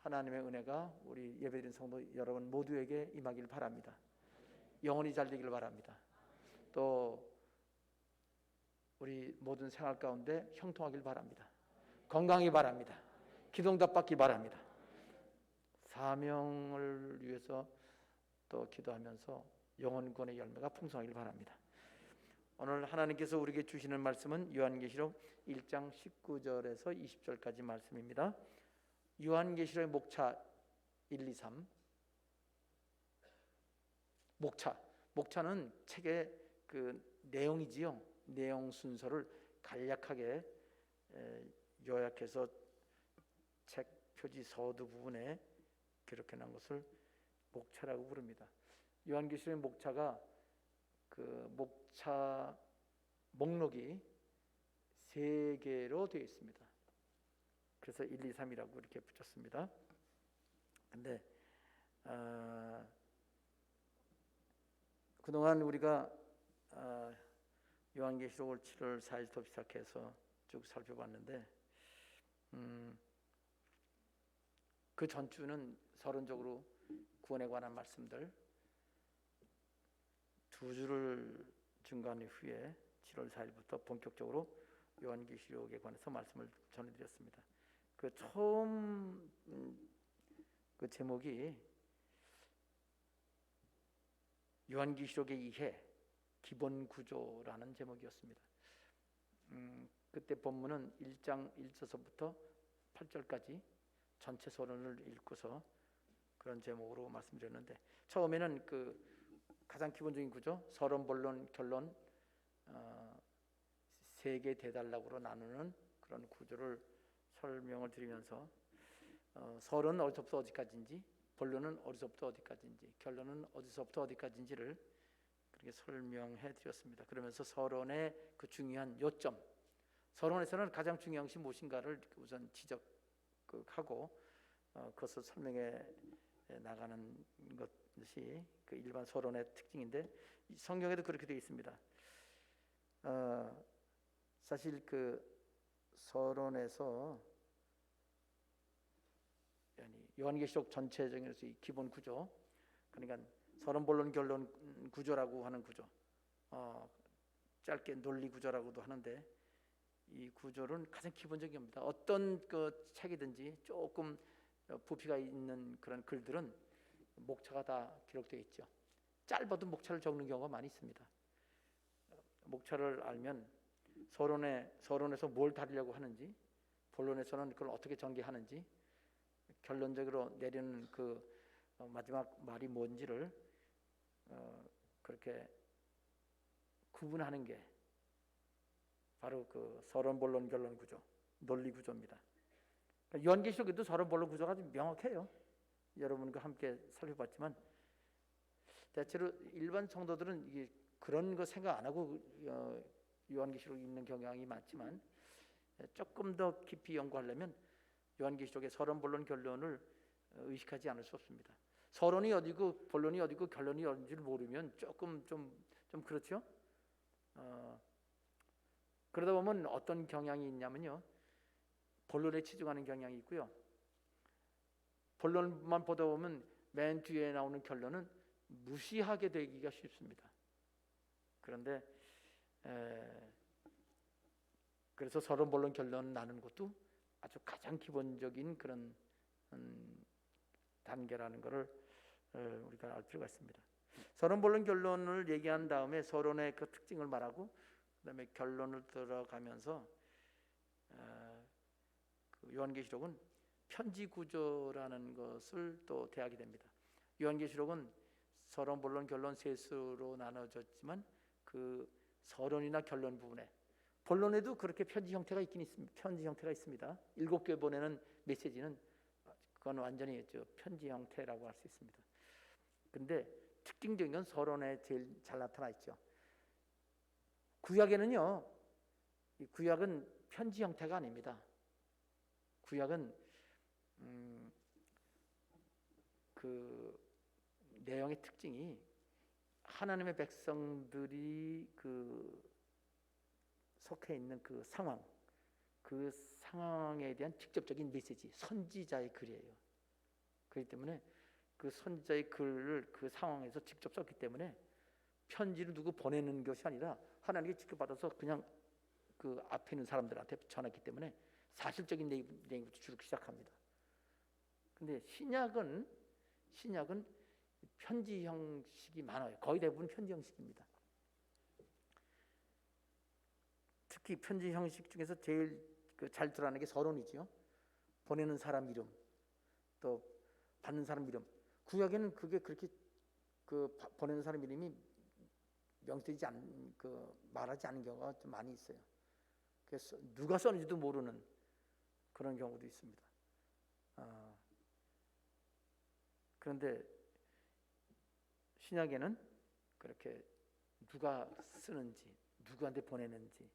하나님의 은혜가 우리 예배드린 성도 여러분 모두에게 임하길 바랍니다. 영혼이 잘 되길 바랍니다. 또 우리 모든 생활 가운데 형통하길 바랍니다. 건강히 바랍니다. 기도응답 받기 바랍니다. 사명을 위해서 또 기도하면서 영혼권의 열매가 풍성하길 바랍니다. 오늘 하나님께서 우리에게 주시는 말씀은 요한계시록 1장 19절에서 20절까지 말씀입니다. 요한계시록의 목차 1, 2, 3. 목차는 책의 그 내용이지요. 내용 순서를 간략하게 요약해서 책 표지 서두 부분에 기록해 놓은 것을 목차라고 부릅니다. 요한계시록의 목차가 그 목차 목록이 3개로 되어 있습니다. 그래서 1, 2, 3이라고 이렇게 붙였습니다. 근데 그동안 우리가 요한계시록을 7월 4일부터 시작해서 쭉 살펴봤는데 그 전주는 서론적으로 구원에 관한 말씀들 2주를 중간 후에 7월 4일부터 본격적으로 요한계시록에 관해서 말씀을 전해드렸습니다. 그 처음 그 제목이 요한계시록의 이해 기본 구조라는 제목이었습니다. 그때 본문은 1장 1절서부터 8절까지 전체 서론을 읽고서 그런 제목으로 말씀드렸는데 처음에는 그 가장 기본적인 구조 서론, 본론, 결론 3개 대단락으로 나누는 그런 구조를 설명을 드리면서 서론은 어디서부터 어디까지인지, 본론은 어디서부터 어디까지인지, 결론은 어디서부터 어디까지인지를 그렇게 설명해 드렸습니다. 그러면서 서론의 그 중요한 요점, 서론에서는 가장 중요한 것이 무엇인가를 우선 지적하고 그것을 설명해 나가는 것이 그 일반 서론의 특징인데 성경에도 그렇게 되어 있습니다. 사실 그 서론에서 요한계시록 전체적인 기본 구조, 그러니까 서론, 본론, 결론 구조라고 하는 구조, 짧게 논리 구조라고도 하는데 이 구조는 가장 기본적인 겁니다. 어떤 그 책이든지 조금 부피가 있는 그런 글들은 목차가 다 기록되어 있죠. 짧아도 목차를 적는 경우가 많이 있습니다. 목차를 알면 서론에서 뭘 다루려고 하는지, 본론에서는 그걸 어떻게 전개하는지, 결론적으로 내리는 그 마지막 말이 뭔지를 그렇게 구분하는 게 바로 그 서론, 본론, 결론 구조, 논리 구조입니다. 요한계시록에도 서론, 본론 구조가 좀 명확해요. 여러분과 함께 살펴봤지만 대체로 일반 성도들은 이게 그런 거 생각 안 하고 요한계시록 읽는 경향이 많지만 조금 더 깊이 연구하려면 요한계시록의 서론, 본론, 결론을 의식하지 않을 수 없습니다. 서론이 어디고 본론이 어디고 결론이 어딘지를 모르면 조금 좀 그렇죠. 그러다 보면 어떤 경향이 있냐면요, 본론에 치중하는 경향이 있고요, 본론만 보다 보면 맨 뒤에 나오는 결론은 무시하게 되기가 쉽습니다. 그런데 그래서 서론, 본론, 결론 나누는 것도 아주 가장 기본적인 그런 단계라는 것을 우리가 알 필요가 있습니다. 서론, 본론, 결론을 얘기한 다음에 서론의 그 특징을 말하고 그다음에 결론을 들어가면서 그 요한계시록은 편지 구조라는 것을 또 대하게 됩니다. 요한계시록은 서론, 본론, 결론 세 수로 나눠졌지만 그 서론이나 결론 부분에, 본론에도 그렇게 편지 형태가 있긴 있습니다. 편지 형태가 있습니다. 7개 보내는 메시지는 그건 완전히 편지 형태라고 할 수 있습니다. 근데 특징적인 건 서론에 제일 잘 나타나 있죠. 구약에는요, 이 구약은 편지 형태가 아닙니다. 구약은 그 내용의 특징이 하나님의 백성들이 그 속해 있는 그 상황, 그 상황에 대한 직접적인 메시지, 선지자의 글이에요. 그렇기 때문에 그 선지자의 글을 그 상황에서 직접 썼기 때문에 편지를 누구 보내는 것이 아니라 하나님께 직접 받아서 그냥 그 앞에 있는 사람들한테 전했기 때문에 사실적인 내용부터 주기 시작합니다. 근데 신약은 편지 형식이 많아요. 거의 대부분 편지 형식입니다. 특히 편지 형식 중에서 제일 잘 드러나는 게 서론이지요. 보내는 사람 이름, 또 받는 사람 이름. 구약에는 그게 그렇게 보내는 사람 이름이 명시되지 말하지 않은 경우가 좀 많이 있어요. 그래서 누가 썼는지도 모르는 그런 경우도 있습니다. 그런데 신약에는 그렇게 누가 쓰는지, 누구한테 보내는지,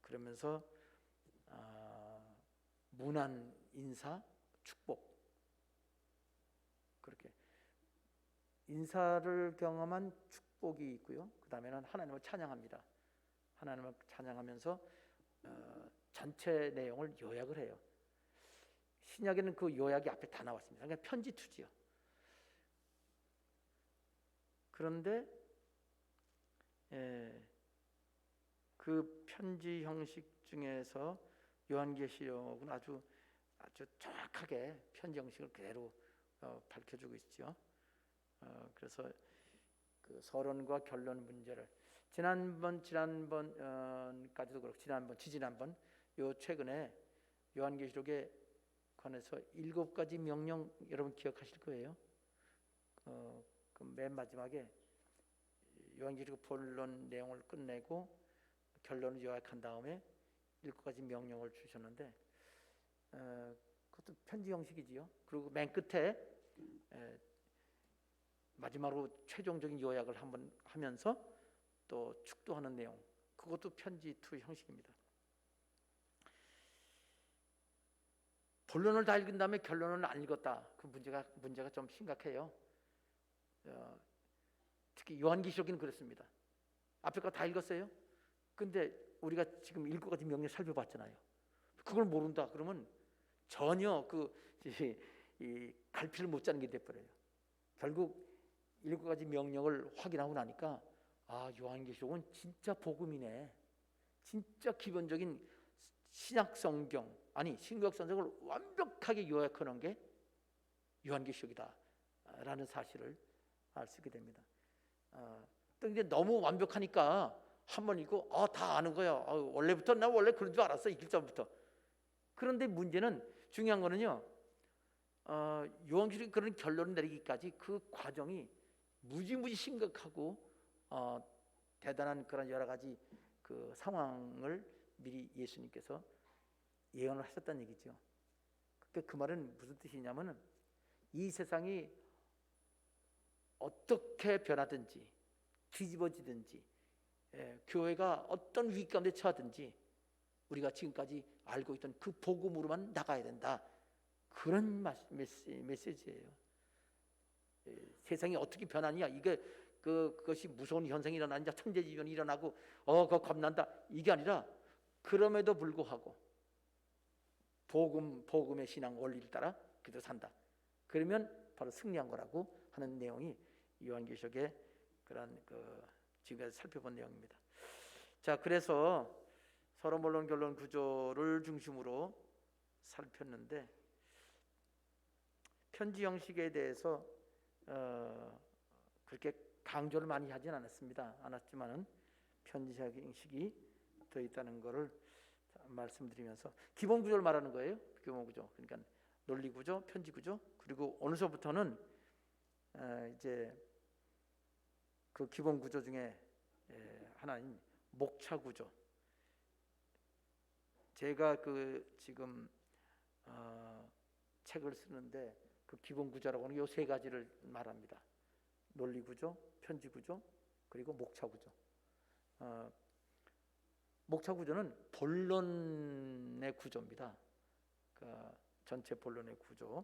그러면서 문안, 인사, 축복, 그렇게 인사를 경험한 축복이 있고요. 그 다음에는 하나님을 찬양합니다. 하나님을 찬양하면서 전체 내용을 요약을 해요. 신약에는 그 요약이 앞에 다 나왔습니다. 그러니까 편지투지요. 그런데 그 편지 형식 중에서 요한계시록은 아주 정확하게 편지 형식을 그대로 밝혀주고 있죠. 그래서 그 서론과 결론 문제를 지난번까지도 그렇고 지지난번 요 최근에 요한계시록에 관해서 7가지 명령 여러분 기억하실 거예요. 그 맨 마지막에 요한계시록 본론 내용을 끝내고 결론을 요약한 다음에 7가지 명령을 주셨는데 그것도 편지 형식이지요. 그리고 맨 끝에 마지막으로 최종적인 요약을 한번 하면서 또 축도하는 내용, 그것도 편지 투 형식입니다. 본론을 다 읽은 다음에 결론을 안 읽었다. 그 문제가 좀 심각해요. 특히 요한계시록은 그렇습니다. 앞에 거 다 읽었어요. 근데 우리가 지금 7가지 명령 살펴봤잖아요. 그걸 모른다 그러면 전혀 이 갈피를 못 잡는 게 돼버려요. 결국 7가지 명령을 확인하고 나니까 요한계시록은 진짜 복음이네. 진짜 기본적인 신약 성경, 신구약 성경을 완벽하게 요약하는 게 요한계시록이다라는 사실을 알 수 있게 됩니다. 또 이제 너무 완벽하니까 한번 읽고 다 아는 거야. 원래부터 나 원래 그런 줄 알았어. 읽기 전부터. 그런데 문제는 중요한 거는요. 요한계시록이 그런 결론을 내리기까지 그 과정이 무지무지 심각하고 대단한 그런 여러 가지 그 상황을 미리 예수님께서 예언을 하셨다는 얘기죠. 그 말은 무슨 뜻이냐면은 이 세상이 어떻게 변하든지 뒤집어지든지 교회가 어떤 위기 가운데 처하든지 우리가 지금까지 알고 있던 그 복음으로만 나가야 된다. 그런 메시지예요. 세상이 어떻게 변하냐, 이게 그것이 무서운 현상이 일어나냐, 천재지변이 일어나고 그거 겁난다, 이게 아니라 그럼에도 불구하고 복음의 신앙 원리를 따라 그대로 산다. 그러면 바로 승리한 거라고 하는 내용이 요한계시록의 그런 지금까지 살펴본 내용입니다. 자, 그래서 서론 본론 결론 구조를 중심으로 살폈는데 편지 형식에 대해서 그렇게 강조를 많이 하진 않았지만은 편지 형식이 더 있다는 것을 말씀드리면서 기본 구조를 말하는 거예요. 기본 구조. 그러니까 논리 구조, 편지 구조, 그리고 오늘서부터는 이제 그 기본 구조 중에 하나인 목차 구조. 제가 지금 책을 쓰는데 그 기본 구조라고 하는 이 3가지를 말합니다. 논리 구조, 편지 구조, 그리고 목차 구조. 목차 구조는 본론의 구조입니다. 전체 본론의 구조.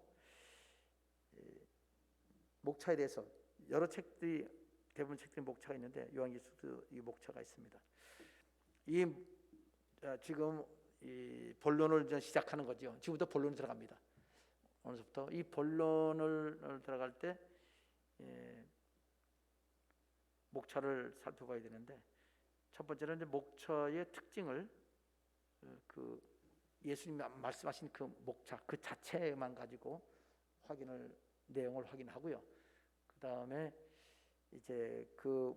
목차에 대해서 여러 책들이 대부분 책들이 목차가 있는데 요한계시록도 이 목차가 있습니다. 지금 이 본론을 이제 시작하는 거죠. 지금부터 본론이 들어갑니다. 오늘부터 이 본론을 들어갈 때 목차를 살펴봐야 되는데, 첫 번째는 이제 목차의 특징을 그 예수님이 말씀하신 그 목차 그 자체만 가지고 내용을 확인하고요. 그 다음에 이제 그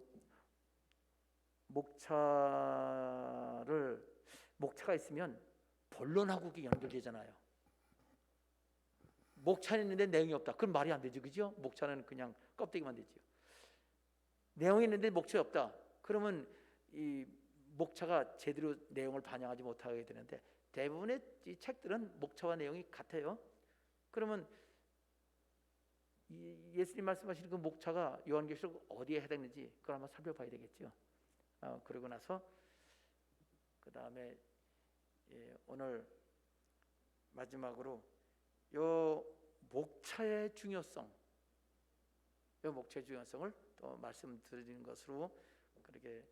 목차가 있으면 본론하고 연결되잖아요. 목차는 있는데 내용이 없다. 그건 말이 안 되죠, 그죠? 목차는 그냥 껍데기만 되죠. 내용이 있는데 목차가 없다. 그러면 이 목차가 제대로 내용을 반영하지 못하게 되는데, 대부분의 이 책들은 목차와 내용이 같아요. 그러면 예수님 말씀하시는 그 목차가 요한계시록 어디에 해당되는지 그걸 한번 살펴봐야 되겠죠. 그러고 나서 그 다음에 오늘 마지막으로 요 목차의 중요성을 또 말씀드리는 것으로 그렇게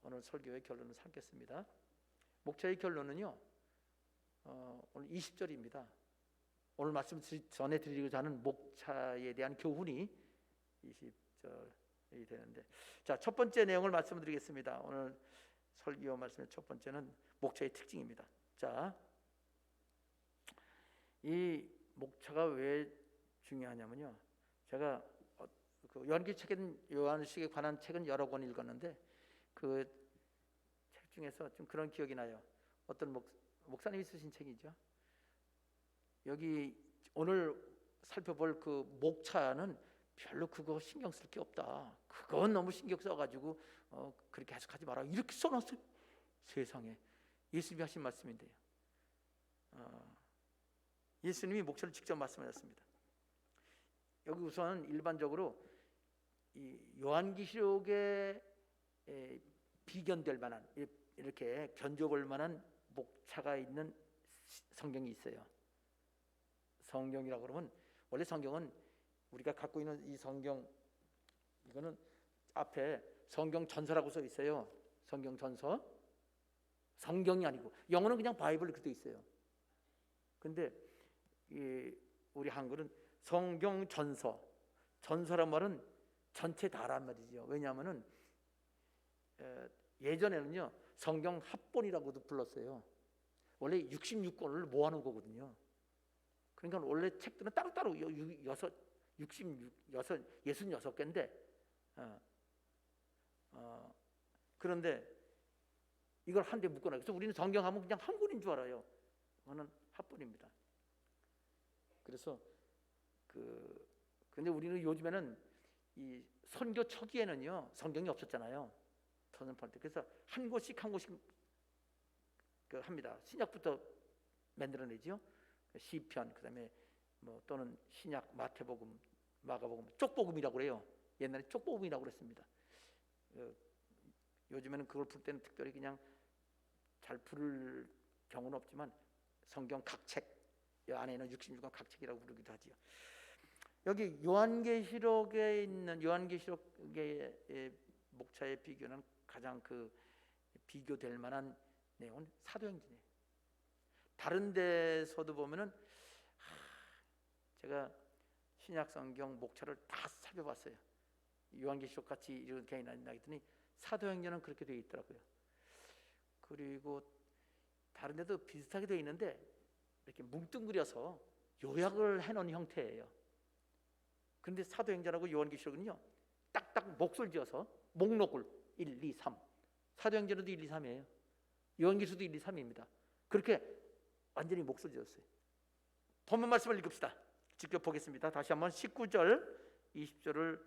오늘 설교의 결론을 삼겠습니다. 목차의 결론은요, 오늘 20절입니다. 오늘 말씀 전해드리고자 하는 목차에 대한 교훈이 20절이 되는데, 자, 첫 번째 내용을 말씀드리겠습니다. 오늘 설교 말씀의 첫 번째는 목차의 특징입니다. 자, 이 목차가 왜 중요하냐면요, 제가 그 요한식에 관한 책은 여러 권 읽었는데 그 책 중에서 좀 그런 기억이 나요. 어떤 목사님이 쓰신 책이죠. 여기 오늘 살펴볼 그 목차는 별로 그거 신경 쓸 게 없다. 그건 너무 신경 써가지고 그렇게 해석하지 마라. 이렇게 써놨어요. 세상에. 예수님이 하신 말씀인데요. 예수님이 목차를 직접 말씀하셨습니다. 여기 우선 일반적으로 이 요한계시록에 비견될 만한, 이렇게 견줘볼 만한 목차가 있는 성경이 있어요. 성경이라고 그러면 원래 성경은 우리가 갖고 있는 이 성경, 이거는 앞에 성경 전서라고 써 있어요. 성경 전서. 성경이 아니고 영어는 그냥 바이블 그렇게 돼 있어요. 근데 우리 한글은 성경 전서. 전서란 말은 전체 다란 말이죠. 왜냐하면은 예전에는요 성경 합본이라고도 불렀어요. 원래 66권을 모아놓은 거거든요. 그러니까 원래 책들은 따로따로 66개인데 그런데 이걸 한데 묶어놔요. 그래서 우리는 성경하면 그냥 한 권인 줄 알아요. 그거는 합본입니다. 그래서 근데 우리는 요즘에는 이 선교 초기에는요 성경이 없었잖아요. 선전할 때. 그래서 한 곳씩 합니다. 신약부터 만들어내죠. 시편, 그다음에 뭐 또는 신약, 마태복음, 마가복음, 쪽복음이라고 그래요. 옛날에 쪽복음이라고 그랬습니다. 요즘에는 그걸 부를 때는 특별히 그냥 잘 부를 경우는 없지만 성경 각책, 이 안에는 66권 각책이라고 부르기도 하지요. 여기 요한계시록에 있는 요한계시록의 목차의 비교는 가장 비교될 만한 내용은 사도행전이에요. 다른 데서도 보면은 제가 신약 성경 목차를 다 살펴봤어요. 요한계시록 같이 이렇게 나했더니 사도행전은 그렇게 되어 있더라고요. 그리고 다른 데도 비슷하게 되어 있는데 이렇게 뭉뚱그려서 요약을 해놓은 형태예요. 그런데 사도행전하고 요한계시록은요 딱딱 몫을 지어서 목록을 1, 2, 3. 사도행전도 1, 2, 3이에요. 요한계시록도 1, 2, 3입니다. 그렇게 완전히 몫을 지었어요. 본문 말씀을 읽읍시다. 직접 보겠습니다. 다시 한번 19절, 20절을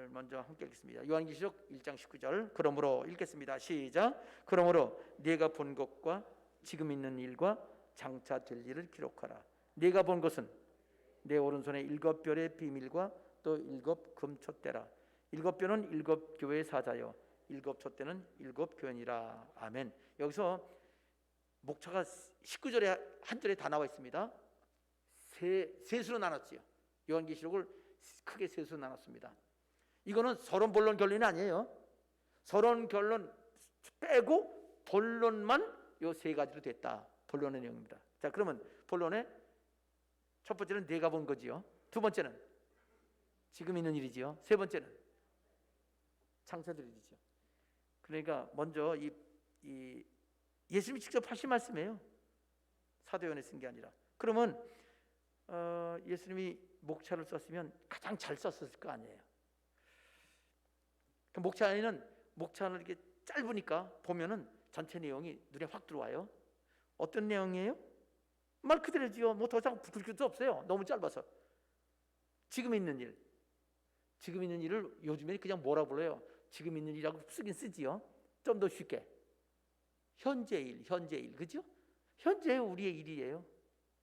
먼저 함께 읽겠습니다. 요한계시록 1장 19절. 그러므로 읽겠습니다. 시작. 그러므로 네가 본 것과 지금 있는 일과 장차 될 일을 기록하라. 네가 본 것은 내 오른손에 7별의 비밀과 또 7 금촛대라. 7별은 7 교회의 사자요 7 촛대는 7 교회니라. 아멘. 여기서 목차가 19절에 한 절에 다 나와 있습니다. 세 수로 나눴지요. 요한계시록을 크게 세 수로 나눴습니다. 이거는 서론, 본론, 결론이 아니에요. 서론, 결론 빼고 본론만 요 세 가지로 됐다. 본론의 내용입니다. 자, 그러면 본론에 첫 번째는 내가 본 거지요. 두 번째는 지금 있는 일이지요. 세 번째는 창세될 일이죠. 그러니까 먼저 이 예수님이 직접 하신 말씀이에요. 사도요한에 쓴 게 아니라. 그러면 예수님이 목차를 썼으면 가장 잘 썼을 거 아니에요. 그 목차는 이렇게 짧으니까 보면은 전체 내용이 눈에 확 들어와요. 어떤 내용이에요? 말 그대로지요. 뭐 더 이상 굵을 것도 없어요. 너무 짧아서. 지금 있는 일을 요즘에 그냥 뭐라 불러요? 지금 있는 일이라고 쓰긴 쓰지요. 좀 더 쉽게. 현재일, 그죠? 현재 우리의 일이에요.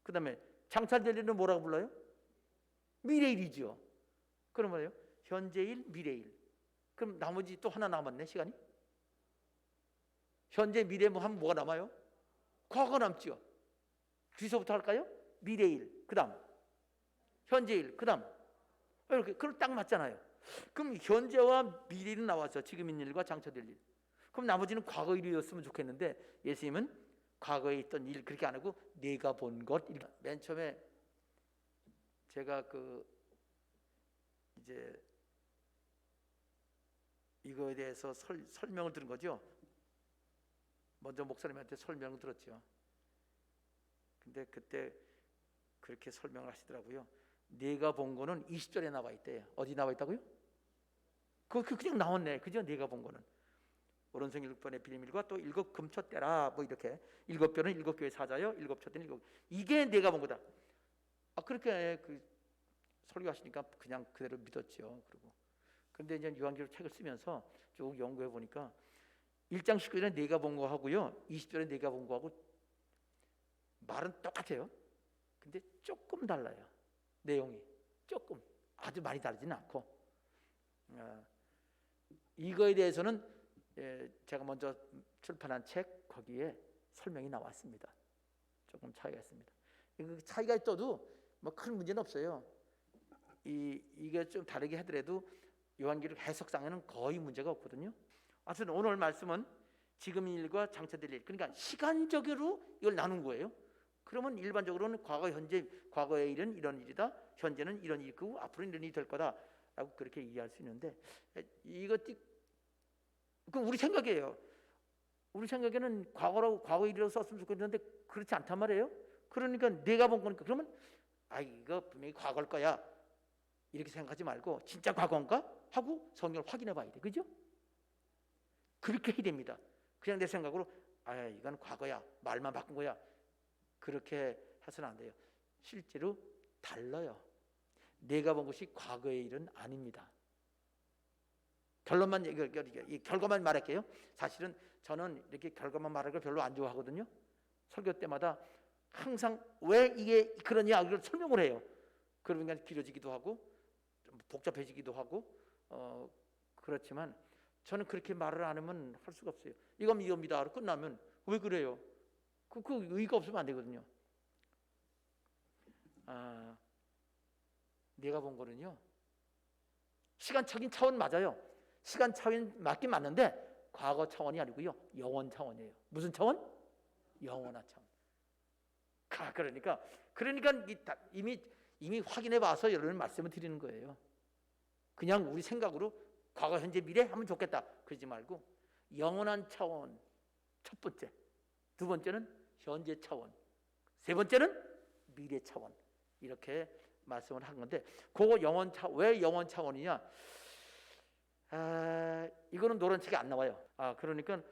그 다음에 장차될 일은 뭐라고 불러요? 미래일이죠. 그럼 뭐예요? 현재일, 미래일. 그럼 나머지 또 하나 남았네, 시간이. 현재, 미래 뭐 하면 뭐가 남아요? 과거 남죠. 뒤서부터 할까요? 미래일, 그 다음 현재일, 그 다음 이렇게. 그럼 딱 맞잖아요. 그럼 현재와 미래일은 나와서 지금 있는 일과 장차될 일. 그럼 나머지는 과거 일이었으면 좋겠는데 예수님은 과거에 있던 일 그렇게 안 하고 내가 본 것. 맨 처음에 제가 이제 이거에 대해서 설명을 들은 거죠. 먼저 목사님한테 설명을 들었죠. 근데 그때 그렇게 설명을 하시더라고요. 내가 본 거는 20절에 나와 있대요. 어디 나와 있다고요? 그냥 나왔네. 그죠? 내가 본 거는 오른손 7번의 비밀과 또 7 금초대라 뭐 이렇게 7뼈는 7교회 사자요, 7 촛대는 7. 이게 내가 본 거다. 그렇게 설교하시니까 그냥 그대로 믿었죠. 그리고 근데 이제 요한계시록 책을 쓰면서 쭉 연구해 보니까 1장 19절에 내가 본 거 하고요, 20절에 내가 본 거하고 말은 똑같아요. 근데 조금 달라요. 내용이 조금, 아주 많이 다르지는 않고. 이거에 대해서는 제가 먼저 출판한 책 거기에 설명이 나왔습니다. 조금 차이가 있습니다. 차이가 있어도 뭐 큰 문제는 없어요. 이게 좀 다르게 하더라도 요한계시록 해석상에는 거의 문제가 없거든요. 하여튼 오늘 말씀은 지금 일과 장차될 일, 그러니까 시간적으로 이걸 나눈 거예요. 그러면 일반적으로는 과거, 현재, 과거의 일은 이런 일이다, 현재는 이런 일이고 앞으로는 이런 일이 될 거다라고 그렇게 이해할 수 있는데, 이것이 그 우리 생각이에요. 우리 생각에는 과거 일이라고 썼으면 좋겠는데 그렇지 않단 말이에요. 그러니까 내가 본 거니까 그러면 이거 분명히 과거일 거야 이렇게 생각하지 말고 진짜 과거인가 하고 성경을 확인해 봐야 돼. 그죠? 그렇게 해야 됩니다. 그냥 내 생각으로 이건 과거야, 말만 바꾼 거야, 그렇게 해서는 안 돼요. 실제로 달라요. 내가 본 것이 과거의 일은 아닙니다. 결과만 말할게요. 사실은 저는 이렇게 결과만 말하는 걸 별로 안 좋아하거든요. 설교 때마다 항상 왜 이게 그러냐 이걸 설명을 해요. 그러니까 길어지기도 하고 좀 복잡해지기도 하고 그렇지만 저는 그렇게 말을 안 하면 할 수가 없어요. 이겁니다. 끝나면 왜 그래요? 그 의의가 없으면 안 되거든요. 내가 본 거는요, 시간적인 차원 맞아요. 시간 차원 맞긴 맞는데 과거 차원이 아니고요, 영원 차원이에요. 무슨 차원? 영원한 차원. 그러니까 이미 확인해 봐서 여러분 말씀을 드리는 거예요. 그냥 우리 생각으로 과거, 현재, 미래 하면 좋겠다 그러지 말고 영원한 차원 첫 번째, 두 번째는 현재 차원, 세 번째는 미래 차원, 이렇게 말씀을 한 건데, 그거 왜 영원 차원이냐? 이거는 노란책에 안 나와요. 그러니까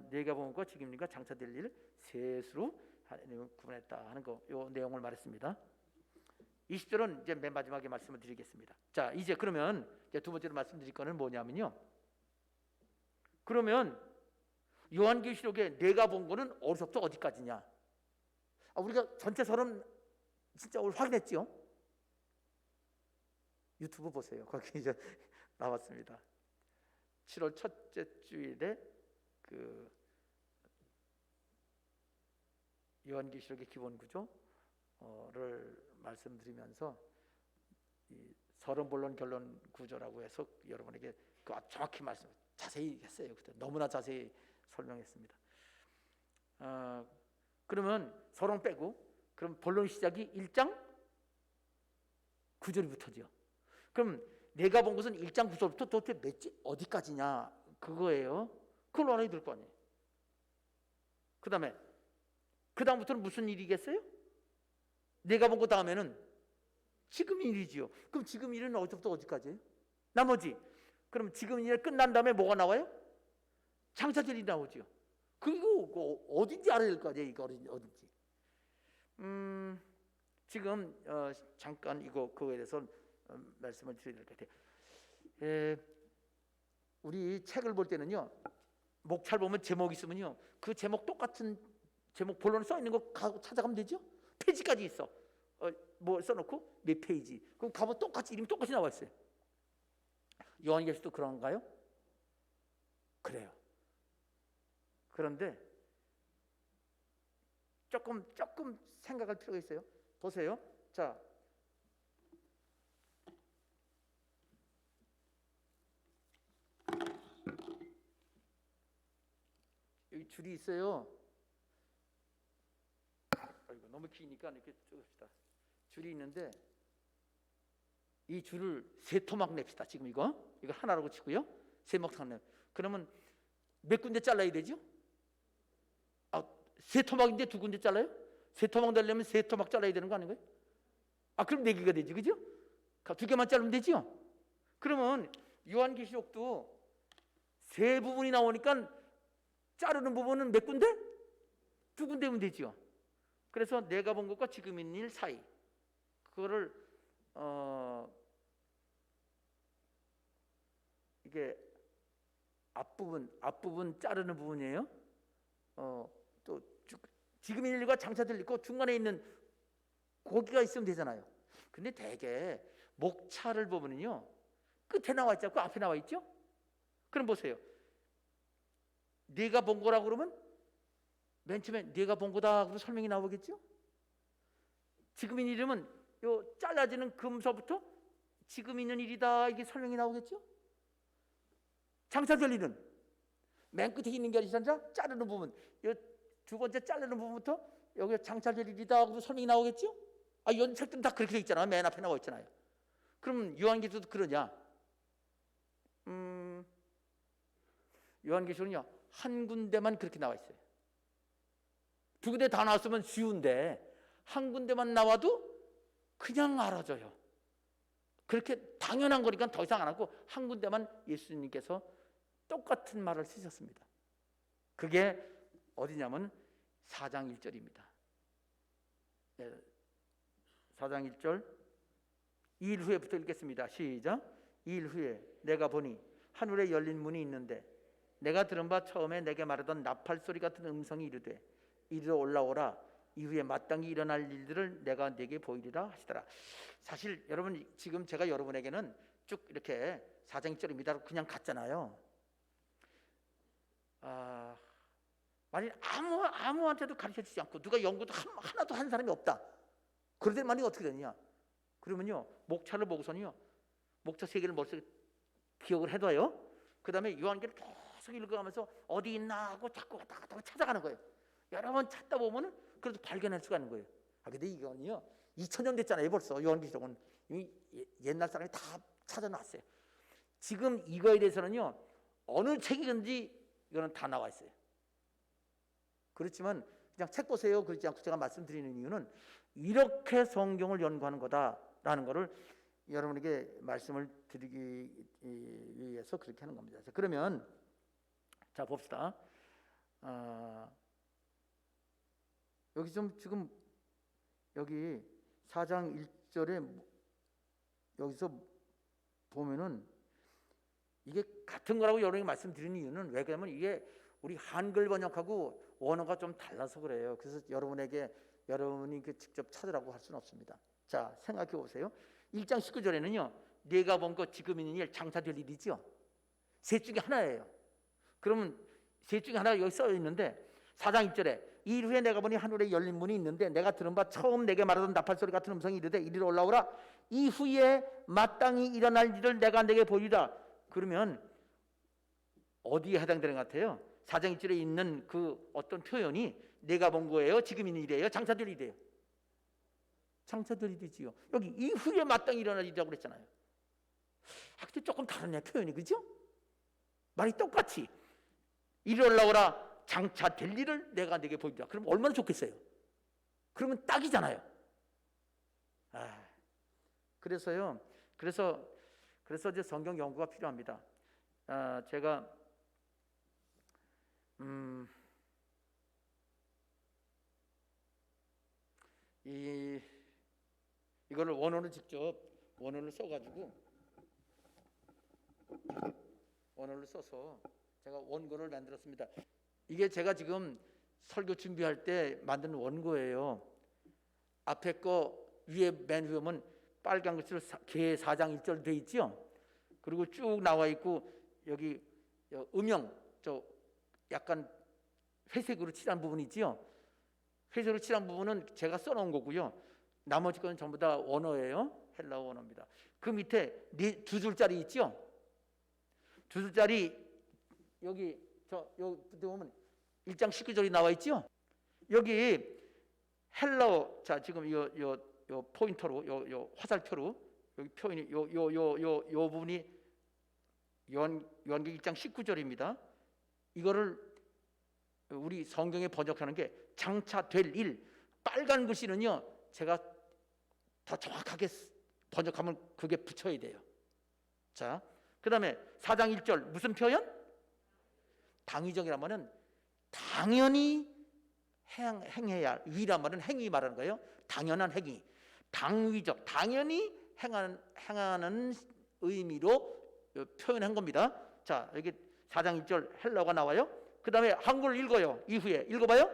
내가 본 거 지금과 장차될 일 셋으로 구분했다 하는 거, 요 내용을 말했습니다. 20절은 이제 맨 마지막에 말씀을 드리겠습니다. 자, 이제 그러면 이제 두 번째로 말씀드릴 거는 뭐냐면요. 그러면 요한계시록에 내가 본 거는 어디서부터 어디까지냐? 우리가 전체 서론 진짜 오늘 확인했지요? 유튜브 보세요. 거기 이제 나왔습니다. 7월 첫째 주일에 그 요한계시록의 기본 구조를 말씀드리면서 이 서론, 본론, 결론 구조라고 해서 여러분에게 그 정확히 자세히 했어요. 그때 너무나 자세히 설명했습니다. 그러면 서론 빼고 그럼 본론 시작이 1장 9절부터죠. 그럼 내가 본 것은 1장 9절부터 도대체 어디까지냐 그거예요. 그걸 알아야 될 거 아니에요. 그 다음부터는 무슨 일이겠어요? 내가 본 거 다음에는 지금 일이지요. 그럼 지금 일은 어디부터 어디까지예요? 나머지. 그럼 지금 일 끝난 다음에 뭐가 나와요? 장차절이 나오죠. 그리고 어딘지 알아야 될 거 아니에요. 이거 어딘지. 지금 잠깐 그거에 대해서 말씀을 드려야 될 것 같아요. 우리 책을 볼 때는요, 목차를 보면 제목이 있으면요, 그 제목 똑같은 제목 본론에 써 있는 거 찾아가면 되죠. 페이지까지 있어. 뭐 써놓고 몇 페이지. 그럼 가면 똑같이 이름이 똑같이 나와 있어요. 요한계시도 그런가요? 그래요. 그런데 조금 생각할 필요가 있어요. 보세요. 자, 여기 줄이 있어요. 아이고, 너무 기니까 이렇게 적읍시다. 줄이 있는데 이 줄을 세 토막 냅시다. 지금 이거 하나라고 치고요. 세 토막 내. 그러면 몇 군데 잘라야 되죠? 세 토막인데 두 군데 잘라요? 세 토막 내려면 세 토막 잘라야 되는 거 아닌가요? 그럼 네 개가 되죠, 그죠? 두 개만 자르면 되죠? 그러면 요한계시록도 세 부분이 나오니까 자르는 부분은 몇 군데? 두 군데면 되죠. 그래서 내가 본 것과 지금 있는 일 사이, 그거를 이게 앞부분 자르는 부분이에요. 또 지금 있는 일과 장차될 일과 중간에 있는 고기가 있으면 되잖아요. 근데 대개 목차를 보면요, 끝에 나와 있지 않고 앞에 나와 있죠. 그럼 보세요. 네가 본 거라고 그러면 맨 처음에 네가 본 거다 그러면 설명이 나오겠죠. 지금 있는 일이면 요 잘라지는 금서부터 지금 있는 일이다 이게 설명이 나오겠죠. 장차될 일은 맨 끝에 있는 게 아니라 자르는 부분, 요 두 번째 자르는 부분부터 여기 장차될 일이다 그러면 설명이 나오겠죠. 이런 책들은 다 그렇게 돼 있잖아요. 맨 앞에 나와 있잖아요. 그럼 요한계시록도 그러냐? 요한계시록은요, 한 군데만 그렇게 나와 있어요. 두 군데 다 나왔으면 쉬운데 한 군데만 나와도 그냥 알아줘요. 그렇게 당연한 거니까 더 이상 안 하고 한 군데만 예수님께서 똑같은 말을 쓰셨습니다. 그게 어디냐면 4장 1절입니다. 4장 1절 2일 후에부터 읽겠습니다. 시작. 2일 후에 내가 보니 하늘에 열린 문이 있는데 내가 들은 바 처음에 내게 말하던 나팔 소리 같은 음성이 이르되 이리로 올라오라. 이후에 마땅히 일어날 일들을 내가 네게 보이리라 하시더라. 사실 여러분 지금 제가 여러분에게는 쭉 이렇게 4장 1절입니다 그냥 갔잖아요. 만일 아무한테도 가르쳐주지 않고 누가 연구도 하나도 한 사람이 없다. 그럴 때 만약에 어떻게 되느냐? 그러면요, 목차를 보고서는요, 목차 세 개를 머릿속에 기억을 해둬요. 그 다음에 요한계를 계속 읽어가면서 어디 있나 하고 자꾸 왔다 갔다 찾아가는 거예요. 여러 번 찾다 보면은 그래도 발견할 수가 있는 거예요. 근데 이건요 2000년 됐잖아요. 벌써 요한계시록은 이미 옛날 사람이 다 찾아놨어요. 지금 이거에 대해서는요 어느 책이든지 이거는 다 나와 있어요. 그렇지만 그냥 책 보세요 그렇지 않고 제가 말씀드리는 이유는 이렇게 성경을 연구하는 거다라는 것을 여러분에게 말씀을 드리기 위해서 그렇게 하는 겁니다. 자, 그러면 자 봅시다. 여기 좀 지금 여기 4장 1절에 여기서 보면은 이게 같은 거라고 여러분에게 말씀드리는 이유는 왜 그러냐면 이게 우리 한글 번역하고 원어가 좀 달라서 그래요. 그래서 여러분이 직접 찾으라고 할 수는 없습니다. 자, 생각해 보세요. 1장 19절에는요 네가 본 것 지금 있는 일 장차될 일이죠. 셋 중에 하나예요. 그러면 셋 중에 하나가 여기 써 있는데 4장 1절에 이 후에 내가 보니 하늘에 열린 문이 있는데 내가 들은 바 처음 내게 말하던 나팔 소리 같은 음성이 이르되 이리로 올라오라. 이후에 마땅히 일어날 일을 내가 네게 보이리라. 그러면 어디에 해당되는 것 같아요? 4장 1절에 있는 그 어떤 표현이 내가 본 거예요? 지금 있는 일이에요? 장차될 일이에요? 장차될 일이지요. 여기 이후에 마땅히 일어날 일이라고 그랬잖아요. 근데 조금 다르네 표현이, 그죠? 말이 똑같이 일어나오라 장차 될 일을 내가 네게 보이리라. 그럼 얼마나 좋겠어요. 그러면 딱이잖아요. 그래서요. 그래서 이제 성경 연구가 필요합니다. 제가 이거를 원어를 직접 원어를 써가지고 원어를 써서 제가 원고를 만들었습니다. 이게 제가 지금 설교 준비할 때 만든 원고예요. 앞에 거 위에 맨 위에 보면 빨간 글씨로 개 4장 1절 돼 있죠. 그리고 쭉 나와 있고 여기 음영 저 약간 회색으로 칠한 부분이 있죠. 회색으로 칠한 부분은 제가 써놓은 거고요. 나머지 건 전부 다 원어예요. 헬라어 원어입니다. 그 밑에 두 줄짜리 있죠. 두 줄짜리 여기 여기 보면 1장 19절이 나와 있죠. 여기 헬라어 자 지금 요 포인터로 요 화살표로 여기 표현이 요 부분이 요한계시록 1장 19절입니다. 이거를 우리 성경에 번역하는 게 장차 될 일, 빨간 글씨는요 제가 더 정확하게 번역하면 그게 붙여야 돼요. 자, 그 다음에 4장 1절 무슨 표현? 당위적이라면은 당연히 행해야 할, 위란 말은 행위 말하는 거예요. 당연한 행위, 당위적, 당연히 행하는 의미로 표현한 겁니다. 자, 여기 4장 1절 헬라어가 나와요. 그 다음에 한글 읽어요. 이후에 읽어봐요.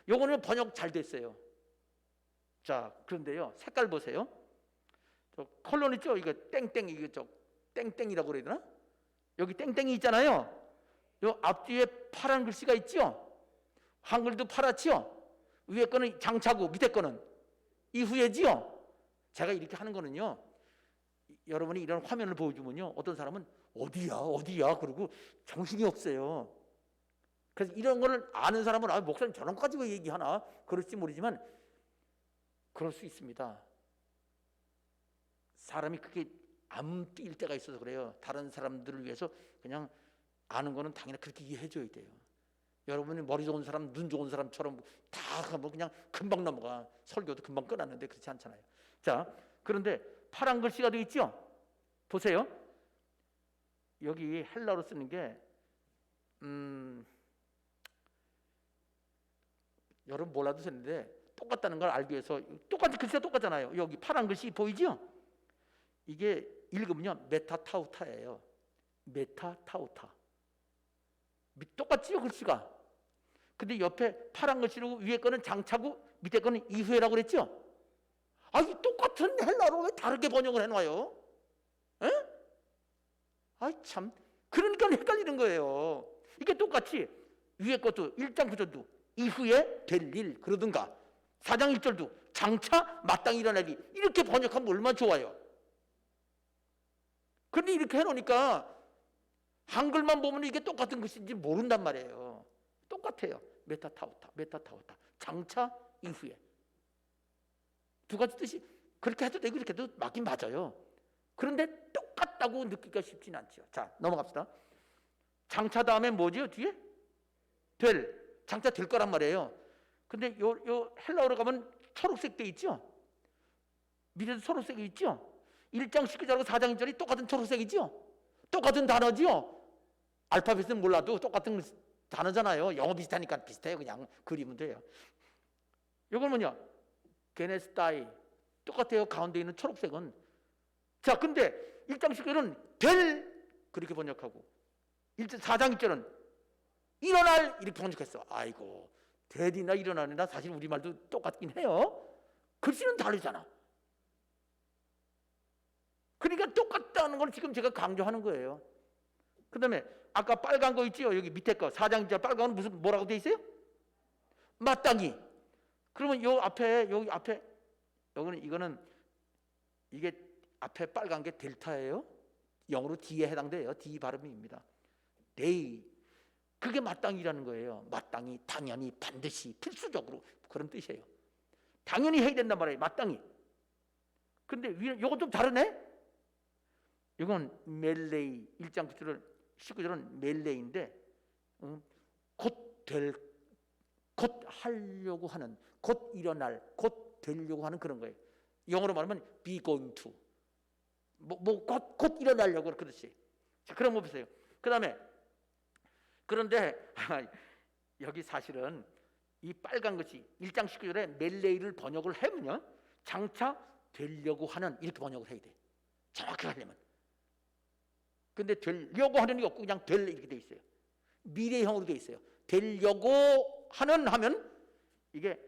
요거는 번역 잘 됐어요. 자, 그런데요 색깔 보세요. 저 컬러 있죠? 이거 땡땡, 이거 저 땡땡이라고 그래야 되나? 여기 땡땡이 있잖아요. 요 앞뒤에 파란 글씨가 있죠? 한글도 파랗지요? 위에 거는 장차고 밑에 거는 이후에지요? 제가 이렇게 하는 거는요, 여러분이 이런 화면을 보여주면요 어떤 사람은 어디야 그러고 정신이 없어요. 그래서 이런 거를 아는 사람은 목사님 저런 거까지 왜 얘기하나 그럴지 모르지만 그럴 수 있습니다. 사람이 그게 안 뛸 때가 있어서 그래요. 다른 사람들을 위해서 그냥 아는 거는 당연히 그렇게 이해해 줘야 돼요. 여러분이 머리 좋은 사람, 눈 좋은 사람처럼 다 하면 그냥 금방 넘어가. 설교도 금방 끝났는데 그렇지 않잖아요. 자, 그런데 파란 글씨가 되어 있죠? 보세요. 여기 헬라어로 쓰는 게 여러분 몰라도 되는데 똑같다는 걸 알기 위해서 똑같은 글씨가 똑같잖아요. 여기 파란 글씨 보이죠? 이게 읽으면요 메타타우타예요. 메타타우타. 똑같지요 글씨가. 근데 옆에 파란 글씨로 위에 거는 장차고 밑에 거는 이후에라고 그랬죠? 이 똑같은 헬라어로 왜 다르게 번역을 해놔요? 에? 참, 그러니까 헷갈리는 거예요. 이게 똑같이 위에 것도 1장 9절도 이후에 될 일 그러든가 4장 1절도 장차 마땅히 일어날 일 이렇게 번역하면 얼마나 좋아요. 그런데 이렇게 해놓으니까 한글만 보면 이게 똑같은 것인지 모른단 말이에요. 똑같아요. 메타타우타 장차 이후에 두 가지 뜻이 그렇게 해도 되고 이렇게 해도 맞긴 맞아요. 그런데 똑같다고 느끼기가 쉽진 않죠. 자, 넘어갑시다. 장차 다음에 뭐죠? 뒤에? 장차 될 거란 말이에요. 근데 요 헬라어로 가면 초록색 돼 있죠? 밑에도 초록색이 있죠? 1장 19절하고 4장 1절이 똑같은 초록색이죠? 똑같은 단어죠? 알파벳은 몰라도 똑같은 단어잖아요. 영어 비슷하니까 비슷해요. 그냥 그리면 돼요. 이건 뭐냐? 게네스타이 똑같아요. 가운데 있는 초록색은. 자, 근데 1장 19절은 될 그렇게 번역하고 4장 1절은 일어날 이렇게 번역했어. 아이고, 될이나 일어나나 사실 우리말도 똑같긴 해요. 글씨는 다르잖아. 그러니까 똑같다는 걸 지금 제가 강조하는 거예요. 그 다음에 아까 빨간 거 있지요? 여기 밑에 거 4장 1절 빨간 건 무슨 뭐라고 돼 있어요? 마땅히. 그러면 여기 앞에 이거는 이게 앞에 빨간 게 델타예요. 영어로 D에 해당돼요. D 발음입니다. day. 그게 마땅히라는 거예요. 마땅히, 당연히, 반드시, 필수적으로 그런 뜻이에요. 당연히 해야 된단 말이에요. 마땅히. 근데 이건 좀 다르네. 이건 멜레이 1장 9절 19절은 멜레이인데 곧 하려고 하는, 곧 일어날, 곧 되려고 하는 그런 거예요. 영어로 말하면 be going to. 곧 일어나려고 그렇지. 자, 그런 거 보세요. 그 다음에 그런데 여기 사실은 이 빨간 것이 1장 19절에 멜레이를 번역을 하면요, 장차 되려고 하는 이렇게 번역을 해야 돼. 정확히 하려면. 근데 되려고 하는 게 없고 그냥 될 이렇게 돼 있어요. 미래형으로 돼 있어요. 되려고 하면 이게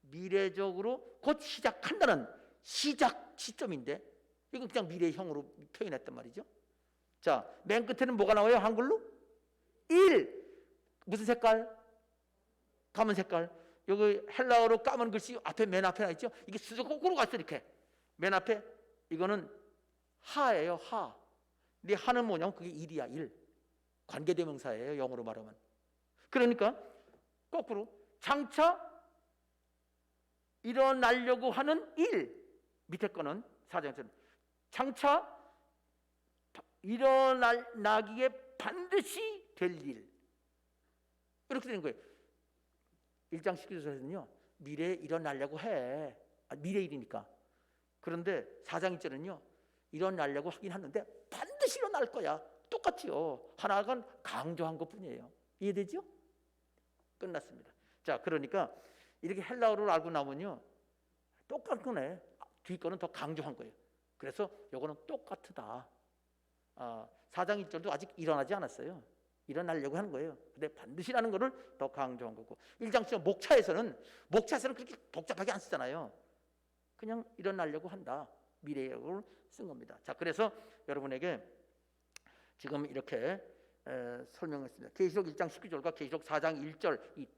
미래적으로 곧 시작한다는 시작 시점인데 이건 그냥 미래형으로 표현했단 말이죠. 자, 맨 끝에는 뭐가 나와요? 한글로? 1. 무슨 색깔? 까만 색깔. 여기 헬라어로 까만 글씨 앞에 맨 앞에 나 있죠? 이게 수저 거꾸로 갔어 이렇게. 맨 앞에 이거는 하예요. 하. 근데 하는 뭐냐면 그게 1이야. 1. 관계대명사예요. 영어로 말하면. 그러니까 거꾸로 장차 일어나려고 하는 일. 밑에 거는 사장처럼 장차 일어나기에 반드시 될 일. 이렇게 되는 거예요. 1장 19절에서는요, 미래에 일어나려고 해. 미래 일이니까. 그런데 4장 1절은요, 일어나려고 하긴 하는데 반드시 일어날 거야. 똑같이요. 하나가 강조한 것뿐이에요. 이해되죠? 끝났습니다. 자, 그러니까 이렇게 헬라어를 알고 나면요, 똑같은 거네. 뒤 거는 더 강조한 거예요. 그래서 요거는 똑같다. 4장 1절도 아직 일어나지 않았어요. 일어나려고 하는 거예요. 근데 반드시라는 거를 더 강조한 거고, 1장 10절 목차에서는 그렇게 복잡하게 안 쓰잖아요. 그냥 일어나려고 한다. 미래역을 쓴 겁니다. 자, 그래서 여러분에게 지금 이렇게 설명했습니다. 계시록 1장 19절과 계시록 4장 1절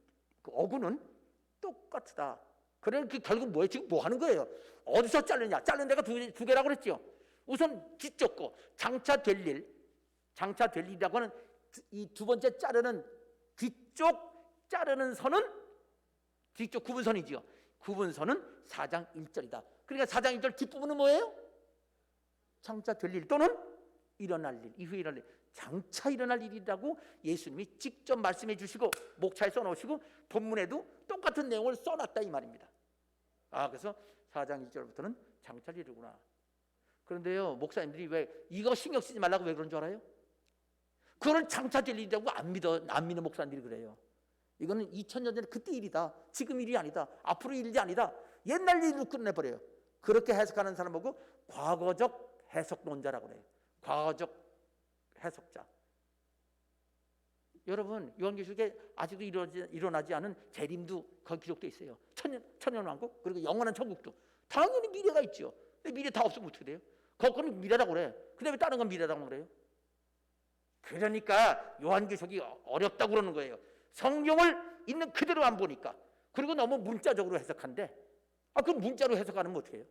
그 어구는 똑같다. 그래, 결국 뭐예요? 지금 뭐 하는 거예요? 어디서 자르냐? 자른 데가 두 개라고 그랬죠. 우선 뒤쪽 거, 장차 될 일이라고 하는 이 두 번째 자르는 뒤쪽 자르는 선은 뒤쪽 구분선이지요. 구분선은 4장 1절이다. 그러니까 4장 1절 뒷부분은 뭐예요? 장차 될 일 또는 일어날 일, 이후에 일어날 일, 장차 일어날 일이라고 예수님이 직접 말씀해 주시고 목차에 써놓으시고 본문에도 똑같은 내용을 써놨다 이 말입니다. 그래서 4장 1절부터는 장차 일이구나. 그런데요, 목사님들이 왜 이거 신경 쓰지 말라고 왜 그런 줄 알아요? 그걸 장차 될 일이라고 안 믿는 목사님들이 그래요. 이거는 2000년 전에 그때 일이다. 지금 일이 아니다. 앞으로 일이 아니다. 옛날 일로 끝내버려요. 그렇게 해석하는 사람 보고 과거적 해석론자라고 그래요. 과거적 해석자. 여러분, 요한계시록에 아직도 일어나지 않은 재림도 거기 기록되어 있어요. 천년왕국, 그리고 영원한 천국도 당연히 미래가 있죠. 근데 미래 다 없으면 어떻게 돼요? 그거는 미래라고 그래. 근데 왜 다른 건 미래라고 그래요? 그러니까 요한계시록이 어렵다고 그러는 거예요. 성경을 있는 그대로 안 보니까. 그리고 너무 문자적으로 해석한대. 그럼 문자로 해석하면 어떻게 해요?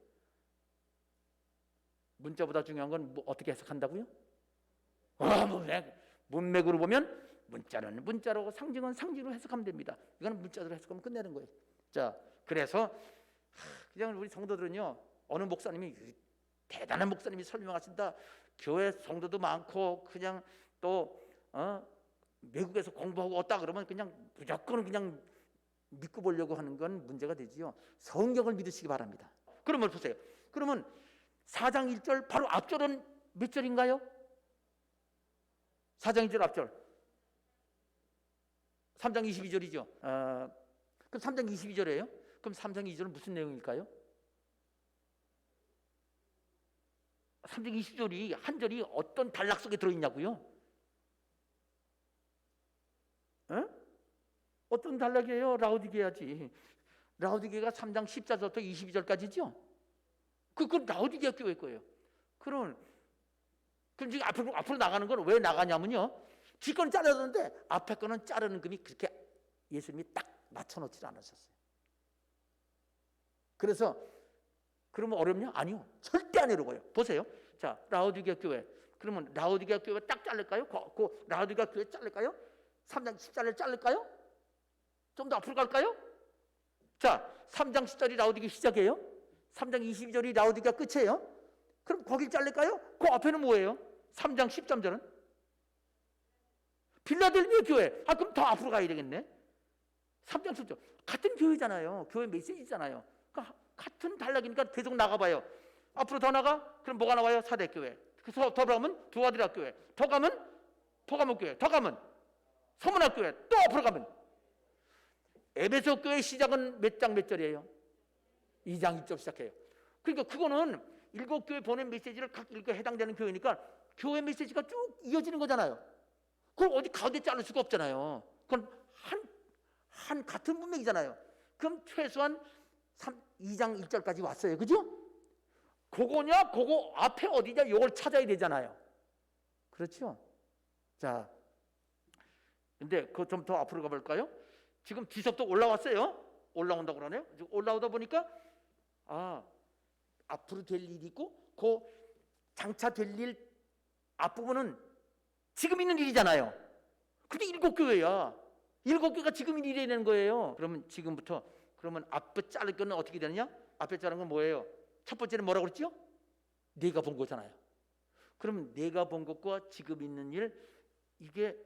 문자보다 중요한 건 어떻게 해석한다고요? 문맥으로 보면 문자는 문자로, 상징은 상징으로 해석하면 됩니다. 이거는 문자로 해석하면 끝내는 거예요. 자, 그래서 그냥 우리 성도들은요, 어느 목사님이 대단한 목사님이 설명하신다. 교회 성도도 많고 그냥 또 외국에서 공부하고 왔다 그러면 그냥 무조건 그냥 믿고 보려고 하는 건 문제가 되지요. 성경을 믿으시기 바랍니다. 그러면 보세요. 그러면 4장 1절 바로 앞절은 몇 절인가요? 4장 1절 앞절 3장 22절이죠. 그럼 3장 22절이에요? 그럼 3장 2절은 무슨 내용일까요? 3장 20절이 한 절이 어떤 단락 속에 들어있냐고요? 어떤 단락이에요? 라오디게아지. 라오디게아가 3장 14절부터 22절까지죠? 그건 라오디게아 교회 거예요. 그럼 지금 앞으로 나가는 건 왜 나가냐면요, 뒷건 자르는데 앞에 거는 자르는 금이 그렇게 예수님이 딱 맞춰놓지 않으셨어요. 그래서 그러면 어렵냐? 아니요, 절대 안 어려워요. 보세요. 자, 라오디게아 교회. 그러면 라오디게아 교회 딱 자를까요? 그 라오디게아 교회 자를까요? 3장 10절을 자를까요? 좀 더 앞으로 갈까요? 자, 3장 10절이 라우디게 시작이에요? 3장 22절이 라우디게가 끝이에요? 그럼 거길 자를까요? 그 앞에는 뭐예요? 3장 13절은? 빌라델비아 교회. 그럼 더 앞으로 가야 되겠네. 3장 7절. 같은 교회잖아요. 교회 메시지잖아요. 그러니까 같은 단락이니까 계속 나가봐요. 앞으로 더 나가? 그럼 뭐가 나와요? 사대교회. 그래서 더 가면 두아디라 교회. 더 가면 포가모교회. 더 가면 서문학교회. 또 앞으로 가면 에베소 교회 시작은 몇 장 몇 절이에요? 2장 2절 시작해요. 그러니까 그거는 7교회 보낸 메시지를 각 7교회 해당되는 교회니까 교회 메시지가 쭉 이어지는 거잖아요. 그걸 어디 가운데 자를 수가 없잖아요. 그건 한 같은 문맥이잖아요. 그럼 최소한 2장 1절까지 왔어요. 그죠? 그거냐 그거 앞에 어디냐 이걸 찾아야 되잖아요. 그렇죠? 자, 근데 그거 좀 더 앞으로 가볼까요? 지금 뒤섭도 올라왔어요. 올라온다고 그러네요. 올라오다 보니까 앞으로 될 일이 있고 그 장차 될 일 앞부분은 지금 있는 일이잖아요. 근데 7교회야. 7교회가 지금 있는 일이 되는 거예요. 그러면 지금부터 그러면 앞에 자를 거는 어떻게 되느냐? 앞에 자른 건 뭐예요? 첫 번째는 뭐라고 그랬죠? 내가 본 거잖아요. 그럼 내가 본 것과 지금 있는 일, 이게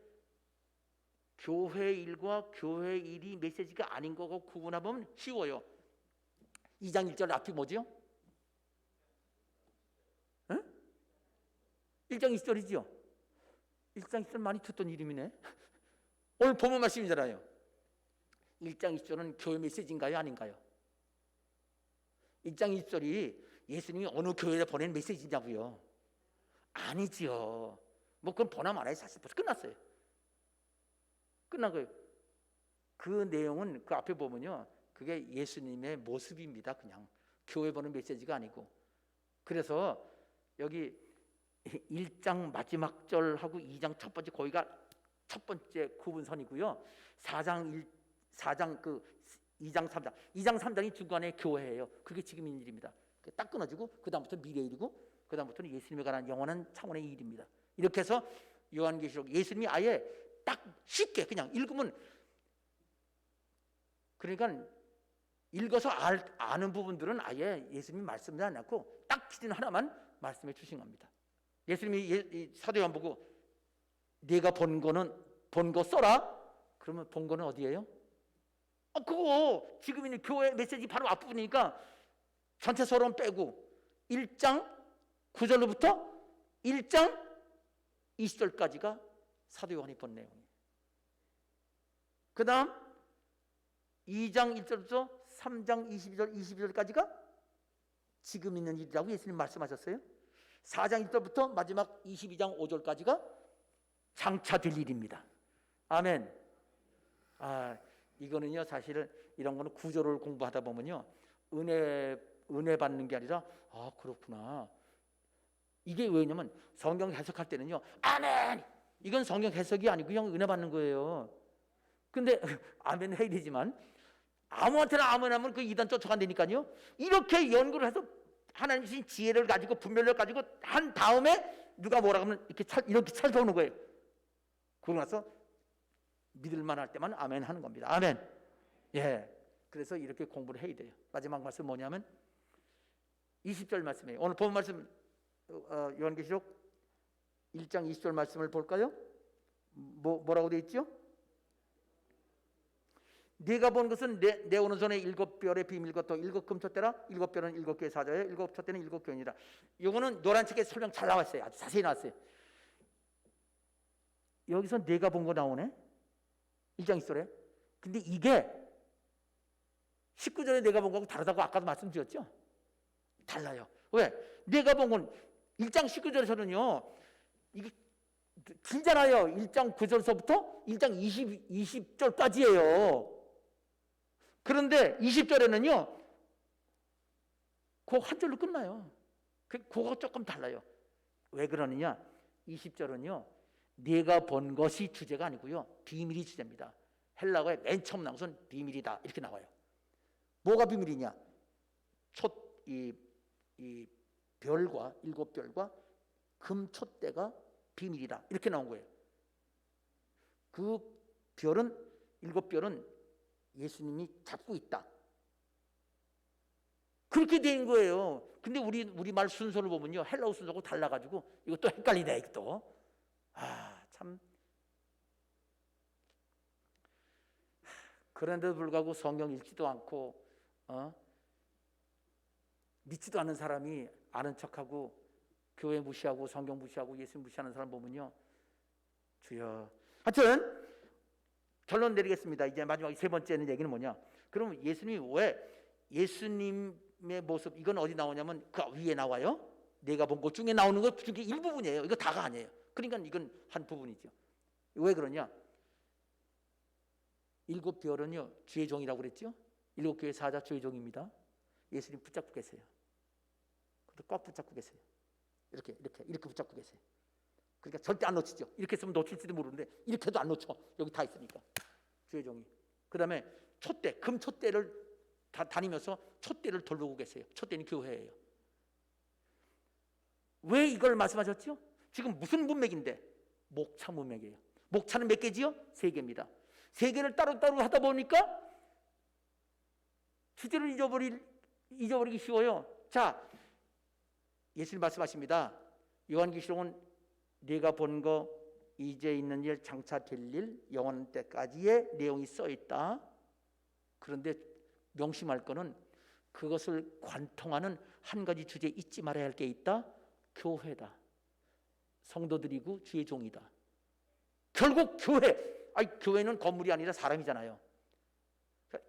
교회 일과 교회 일이 메시지가 아닌 거고 구분하면 쉬워요. 2장 1절 앞이 뭐죠? 응? 1장 20절이죠. 1장 20절 많이 듣던 이름이네. 오늘 본문 말씀이잖아요. 1장 20절은 교회 메시지인가요? 아닌가요? 1장 20절이 예수님이 어느 교회에 보낸 메시지냐고요? 아니지요. 뭐 그건 보나 말아요. 사실 벌써 끝났어요. 끝난 거예요. 그 내용은 그 앞에 보면요, 그게 예수님의 모습입니다. 그냥 교회 보는 메시지가 아니고. 그래서 여기 1장 마지막 절하고 2장 첫 번째 거기가 첫 번째 구분선이고요. 2장 3장 2장 3장이 중간에 교회예요. 그게 지금 있는 일입니다. 딱 끊어지고 그 다음부터 미래 일이고 그 다음부터는 예수님에 관한 영원한 차원의 일입니다. 이렇게 해서 요한계시록 예수님이 아예 딱 쉽게 그냥 읽으면, 그러니까 읽어서 아는 부분들은 아예 예수님이 말씀하지 않고 딱 기준 하나만 말씀해 주신 겁니다. 예수님이 사도 요한 보고 네가 본 거 써라. 그러면 본 거는 어디예요? 그거 지금 있는 교회 메시지 바로 앞부분이니까 전체 서론 빼고 1장 9절로부터 1장 20절까지가 사도 요한이 본 내용이에요. 그 다음 2장 1절부터 3장 22절까지가 지금 있는 일이라고 예수님 말씀하셨어요. 4장 1절부터 마지막 22장 5절까지가 장차 될 일입니다. 아멘. 이거는요, 사실은 이런 거는 구조를 공부하다 보면요, 은혜 받는 게 아니라 그렇구나. 이게 왜냐면 성경 해석할 때는요, 아멘. 이건 성경 해석이 아니고 그냥 은혜 받는 거예요. 근데 아멘 해야 되지만 아무한테나 아멘 하면 그 이단 쫓아간다니까요. 이렇게 연구를 해서 하나님 주신 지혜를 가지고 분별력을 가지고 한 다음에 누가 뭐라 하면 이렇게 찾아오는 거예요. 그러고 나서 믿을만 할 때만 아멘 하는 겁니다. 아멘. 예. 그래서 이렇게 공부를 해야 돼요. 마지막 말씀 뭐냐면 20절 말씀이에요. 오늘 본 말씀 요한계시록 1장 20절 말씀을 볼까요? 뭐라고 되어 있죠? 네가 본 것은 내 오른손에 7별의 비밀과 또 7금촛대라. 7별은 7개의 사자예요. 7촛대는 7교회니라. 이거는 노란 책에 설명 잘 나왔어요. 아주 자세히 나왔어요. 여기서 내가 본 거 나오네. 1장 20절에. 근데 이게 19절에 내가 본 거하고 다르다고 아까도 말씀드렸죠? 달라요. 왜? 내가 본 건 1장 19절에서는요, 이게 길잖아요. 1장 9절서부터 1장 20절까지예요. 그런데 20절에는요, 그 한 절로 끝나요. 그거 조금 달라요. 왜 그러느냐? 20절은요, 내가 본 것이 주제가 아니고요, 비밀이 주제입니다. 헬라어에 맨 처음 나온 것은 비밀이다 이렇게 나와요. 뭐가 비밀이냐? 이 별과 7별과 금촛대가 비밀이다 이렇게 나온 거예요. 그 별은 7별은 예수님이 잡고 있다. 그렇게 된 거예요. 근데 우리 말 순서를 보면요, 헬라어 순서하고 달라가지고 이것도 헷갈리네. 이것도 참. 그런데도 불구하고 성경 읽지도 않고 믿지도 않는 사람이 아는 척하고 교회 무시하고 성경 무시하고 예수 무시하는 사람 보면요, 주여. 하여튼 결론 내리겠습니다. 이제 마지막 세 번째는 얘기는 뭐냐? 그럼 예수님이 왜 예수님의 모습, 이건 어디 나오냐면 그 위에 나와요. 내가 본 것 중에 나오는 것 중에 일부분이에요. 이거 다가 아니에요. 그러니까 이건 한 부분이죠. 왜 그러냐? 7별은요 주의 종이라고 그랬죠. 7교회 사자 주의 종입니다. 예수님 붙잡고 계세요. 그것도 꽉 붙잡고 계세요. 이렇게 붙잡고 계세요. 그러니까 절대 안 놓치죠. 이렇게 했으면 놓칠지도 모르는데 이렇게 해도 안 놓쳐. 여기 다 있으니까 주의 종이. 그 다음에 촛대, 금 촛대를 다니면서 촛대를 돌보고 계세요. 촛대는 교회예요. 왜 이걸 말씀하셨죠? 지금 무슨 문맥인데? 목차 문맥이에요. 목차는 몇 개지요? 3개입니다. 3개를 따로따로 하다 보니까 주제를 잊어버리기 쉬워요. 자, 예수님 말씀하십니다. 요한계시록은 네가 본 거, 이제 있는 일, 장차 될 일, 영원 때까지의 내용이 써 있다. 그런데 명심할 거는 그것을 관통하는 한 가지 주제 잊지 말아야 할 게 있다. 교회다. 성도들이고 주의 종이다. 결국 교회. 교회는 건물이 아니라 사람이잖아요.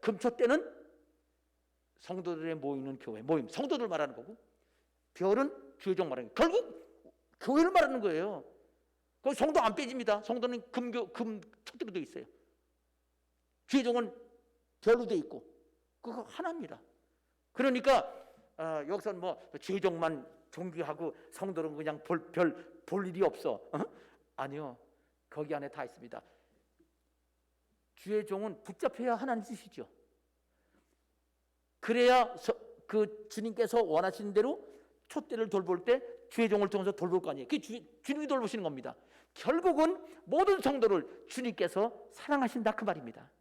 금초대는 성도들의 모이는 교회, 모임, 성도들 말하는 거고, 별은 주의 종 말하는 거예요. 결국 교회를 말하는 거예요. 그 성도 안 빼집니다. 성도는 금 촛대로 되어 있어요. 주의 종은 별로 되어 있고, 그거 하나입니다. 그러니까 여기서는 뭐 주의 종만 존귀하고 성도는 그냥 볼 일이 없어. 아니요, 거기 안에 다 있습니다. 주의 종은 붙잡혀야 하나님 뜻이죠. 그래야 그 주님께서 원하시는 대로 촛대를 돌볼 때 주의 종을 통해서 돌볼 거 아니에요. 그게 주님이 돌보시는 겁니다. 결국은 모든 성도를 주님께서 사랑하신다 그 말입니다.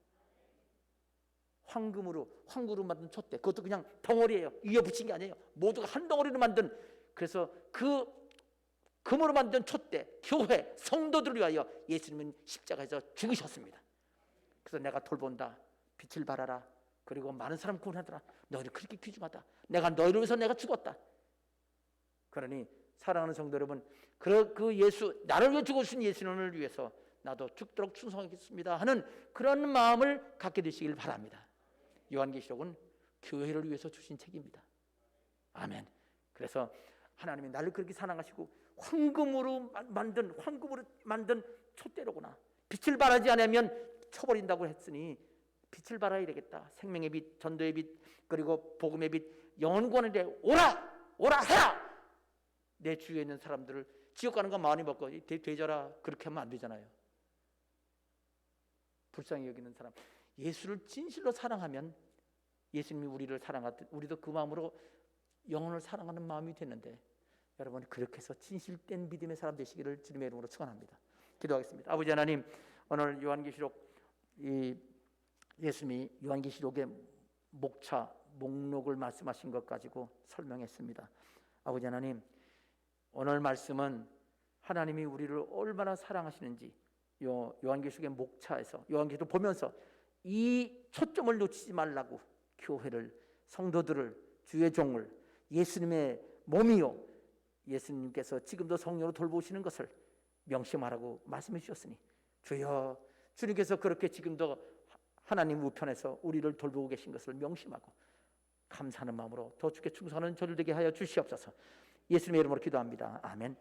황금으로 만든 촛대, 그것도 그냥 덩어리예요. 이어 붙인 게 아니에요. 모두가 한 덩어리로 만든. 그래서 그 금으로 만든 촛대, 교회, 성도들을 위하여 예수님은 십자가에서 죽으셨습니다. 그래서 내가 돌본다. 빛을 발하라. 그리고 많은 사람 구원하더라. 너희는 그렇게 귀중하다. 내가 너희를 위해서 내가 죽었다. 그러니 사랑하는 성도 여러분, 그 예수, 나를 위해 죽으신 예수님을 위해서 나도 죽도록 충성하겠습니다 하는 그런 마음을 갖게 되시길 바랍니다. 요한계시록은 교회를 위해서 주신 책입니다. 아멘. 그래서 하나님이 나를 그렇게 사랑하시고 황금으로 만든 촛대로구나. 빛을 발하지 않으면 쳐버린다고 했으니 빛을 발하야 되겠다. 생명의 빛, 전도의 빛, 그리고 복음의 빛, 영원권인데 오라 해라. 내 주위에 있는 사람들을 지옥 가는 거 많이 먹고 되져라. 그렇게 하면 안 되잖아요. 불쌍히 여기는 사람, 예수를 진실로 사랑하면 예수님이 우리를 사랑하듯 우리도 그 마음으로 영혼을 사랑하는 마음이 되는데, 여러분 그렇게 해서 진실된 믿음의 사람 되시기를 주님의 이름으로 축원합니다. 기도하겠습니다. 아버지 하나님, 오늘 요한계시록 예수님이 요한계시록의 목록을 말씀하신 것 가지고 설명했습니다. 아버지 하나님, 오늘 말씀은 하나님이 우리를 얼마나 사랑하시는지 요한계시록의 목차에서 요한계시록 보면서 이 초점을 놓치지 말라고 교회를, 성도들을, 주의 종을 예수님의 몸이요 예수님께서 지금도 성령으로 돌보시는 것을 명심하라고 말씀해 주셨으니 주여, 주님께서 그렇게 지금도 하나님 우편에서 우리를 돌보고 계신 것을 명심하고 감사하는 마음으로 더 주께 충성하는 저들 되게 하여 주시옵소서. 예수님의 이름으로 기도합니다. 아멘.